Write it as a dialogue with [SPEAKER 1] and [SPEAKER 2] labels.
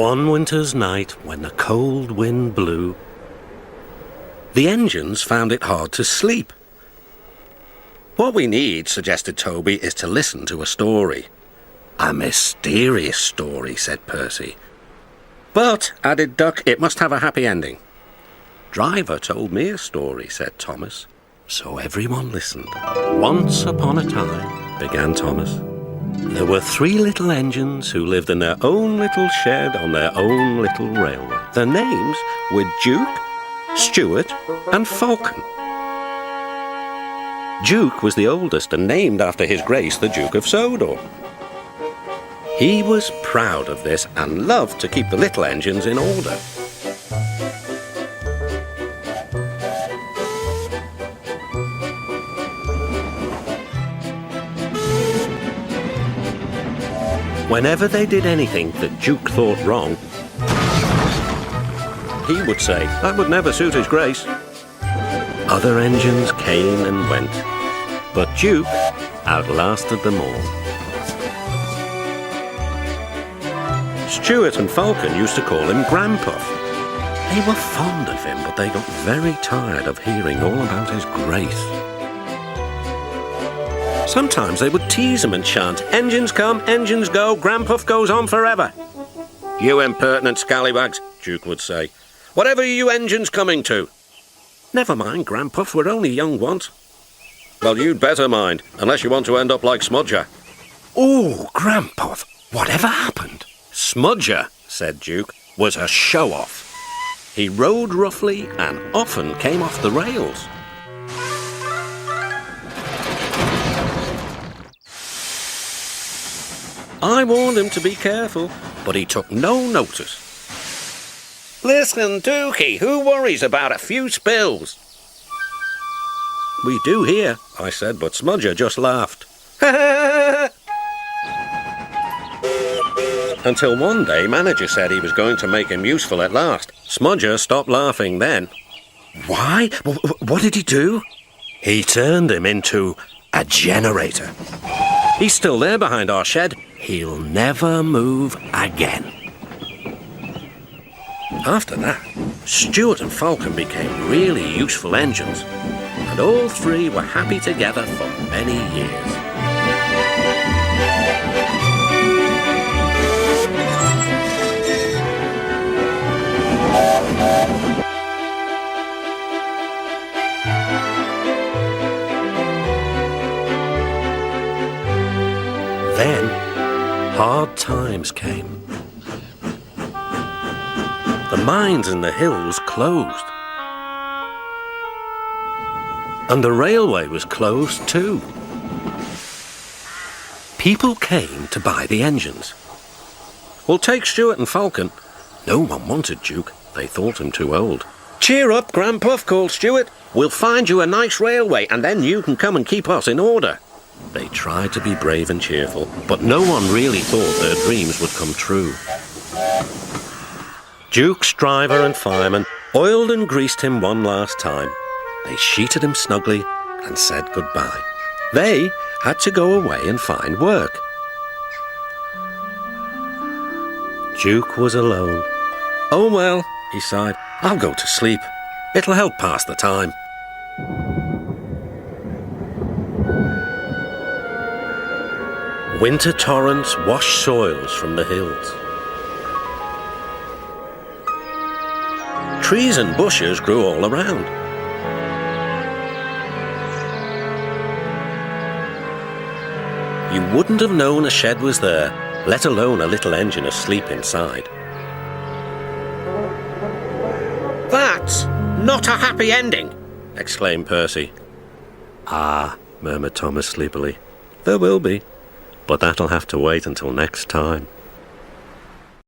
[SPEAKER 1] One winter's night, when the cold wind blew, the engines found it hard to sleep. "What we need," suggested Toby, "is to listen to a story." "A mysterious story," said Percy. "But," added Duck, "it must have a happy ending." "Driver told me a story," said Thomas. So everyone listened. "Once upon a time," began Thomas, "there were 3 little engines who lived in their own little shed on their own little railway. Their names were Duke, Stuart, and Falcon. Duke was the oldest and named after His Grace the Duke of Sodor. He was proud of this and loved to keep the little engines in order. Whenever they did anything that Duke thought wrong, he would say, 'That would never suit His Grace.' Other engines came and went, but Duke outlasted them all. Stuart and Falcon used to call him Granpuff. They were fond of him, but they got very tired of hearing all about His Grace. Sometimes they would tease him and chant, 'Engines come, engines go, Granpuff goes on forever.' 'You impertinent scallywags,' Duke would say. 'Whatever are you engines coming to?' 'Never mind, Granpuff, we're only young ones.' 'Well, you'd better mind, unless you want to end up like Smudger.' 'Oh, Granpuff, whatever happened?' 'Smudger,' said Duke, "was a show-off. He rode roughly and often came off the rails. I warned him to be careful, but he took no notice.' 'Listen, Dookie, who worries about a few spills?' 'We do here,' I said, but Smudger just laughed. Until one day, manager said he was going to make him useful at last. Smudger stopped laughing then. 'Why? What did he do?' 'He turned him into a generator. He's still there behind our shed. He'll never move again.' After that, Stuart and Falcon became really useful engines, and all 3 were happy together for many years. Then, hard times came. The mines in the hills closed. And the railway was closed too. People came to buy the engines. "We'll take Stuart and Falcon." No one wanted Duke. They thought him too old. "Cheer up, Granpuff," called Stuart. "We'll find you a nice railway, and then you can come and keep us in order." They tried to be brave and cheerful, but no one really thought their dreams would come true. Duke's driver and fireman oiled and greased him one last time. They sheeted him snugly and said goodbye. They had to go away and find work. Duke was alone. "Oh well," he sighed, "I'll go to sleep. It'll help pass the time." Winter torrents washed soils from the hills. Trees and bushes grew all around. You wouldn't have known a shed was there, let alone a little engine asleep inside. "That's not a happy ending," exclaimed Percy. "Ah," murmured Thomas sleepily, "there will be. But that'll have to wait until next time."